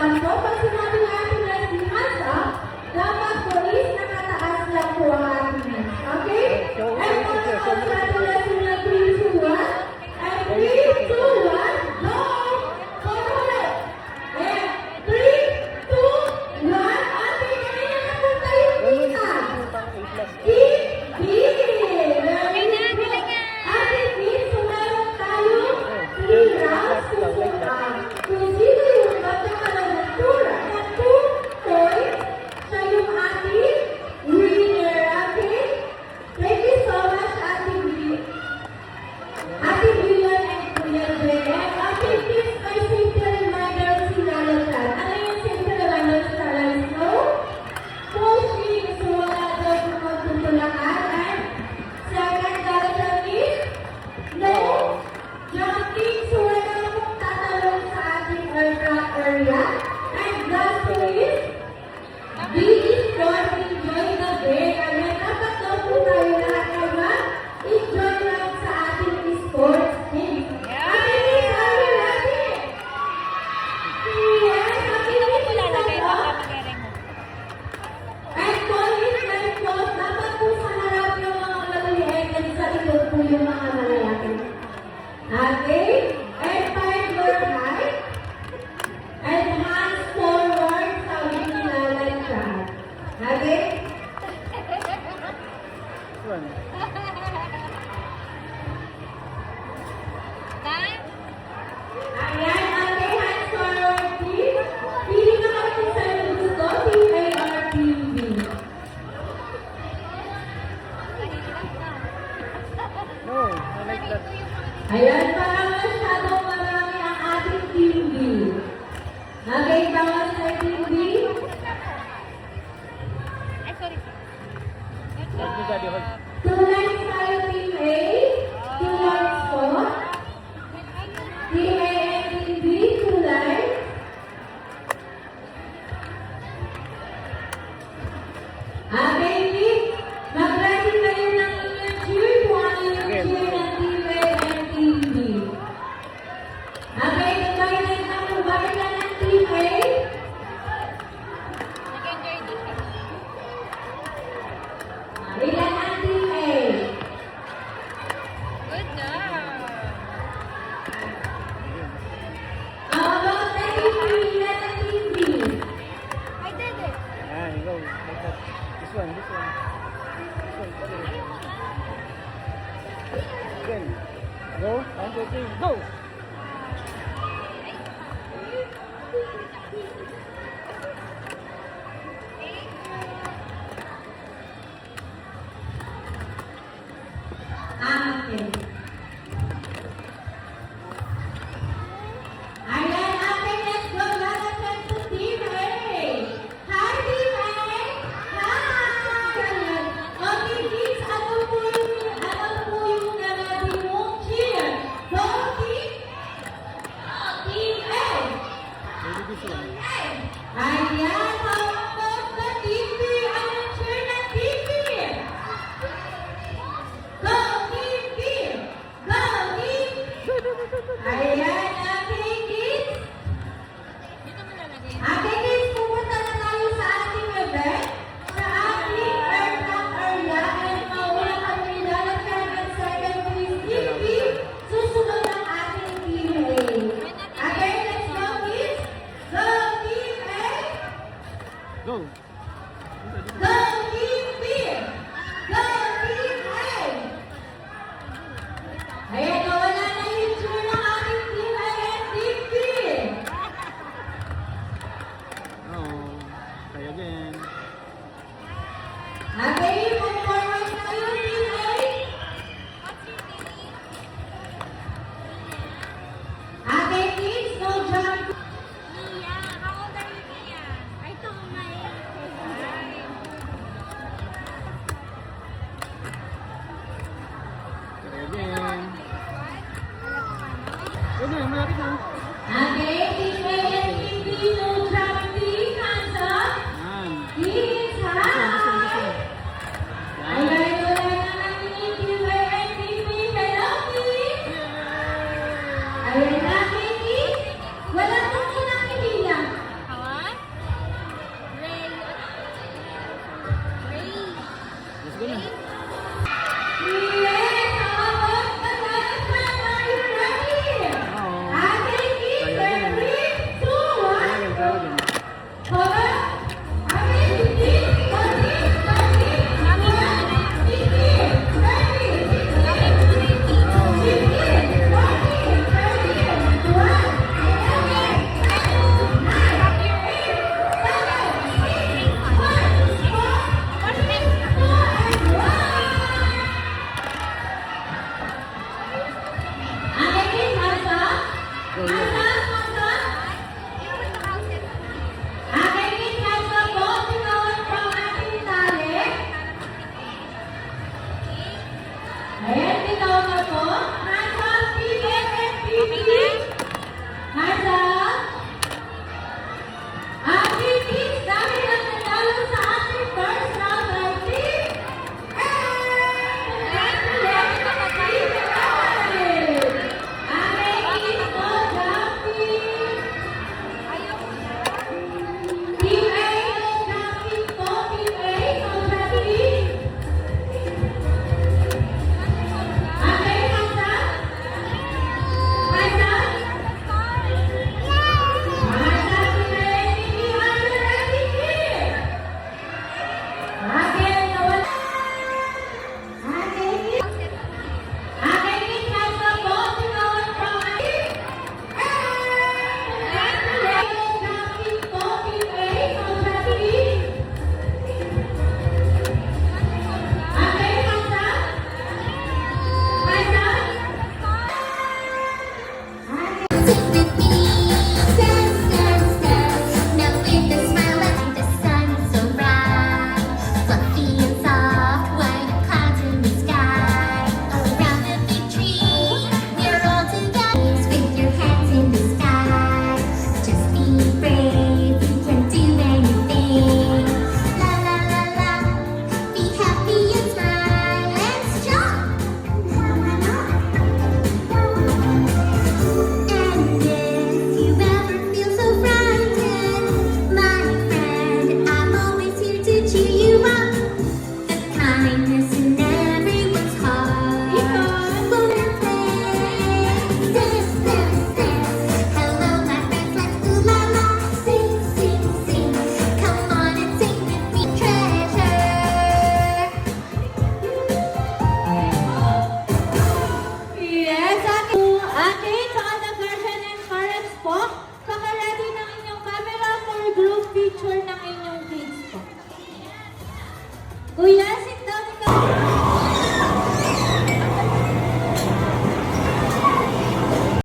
tandaan po, pag sinabi natin na si hands up, dapat po is nakataas lang po ang ating hands. Okay? And po naman natin na 3, 2, 1. And 3, 2, 1, go! Photo ulit. And 3, 2, 1. Ating kanina na po tayo kita. Keep, very good. Ating keep, so meron tayo 3 rounds to kung sino yung magkakaroon ng 2 points, siya yung ating winner. Okay? Thank you so much, Ating Billion and Kuya Jen. Okay, please, may simple reminder si Lalatan. Ano yung simple reminder si Lalatan? So, pushing, so wala daw kung magtutulakan. And second, Lalatan is no jumping, so wala akong tatalong sa ating aircraft area. And last one is be enjoy the day. Kaya dapat daw po tayo lahat ay ma-enjoy lang sa ating sports team. Ating are you ready? Yes, makinig sa po. And police and post, dapat po sa harap yung mga maliliit at sa likod po yung mga malalaki. Okay? And find your height. And hands forward, sabi nila like that. Okay? Ayan, okay, hands forward, please. Pili na kami kung saan yung gusto, Team A or Team B. No, I like that. Ayan, parang masyadong marami ang ating Team B. Okay, bawal sa Team B. Hold me, Daddy, hold. 2 lines tayo, Team A. 2 lines po. Team A and Team B, 2 lines. Okay, please. Mag-ready kayo ng inyong cheer kung ano yung cheer ng Team A and Team B. Okay, mag-guidance ang lubaran ng Team A. Ilan ang Team A? Good job. How about the Team B? Ilan ang Team B? I did it. Ah, you go. Like that. This one, this one. This one. Again. Go. 1, 2, 3, go! Okay. Ayan, okay, let's go. Lalagyan to Team A. Hi, Team A! Hi! Okay, kids, ano po yung nalagay mong cheer? Go, Team! Team A! Maybe this one. Ayan, tapos na Team B. Anong cheer ng Team B? Go, Team B! Go, Team! Ayan, okay, kids. Okay, kids, pupunta na tayo sa ating event, sa ating aircraft area, and mauna kami lalagyan ng second please, Team B, susunod ang ating Team A. Okay, let's go, kids. Go, Team A! Go! Go,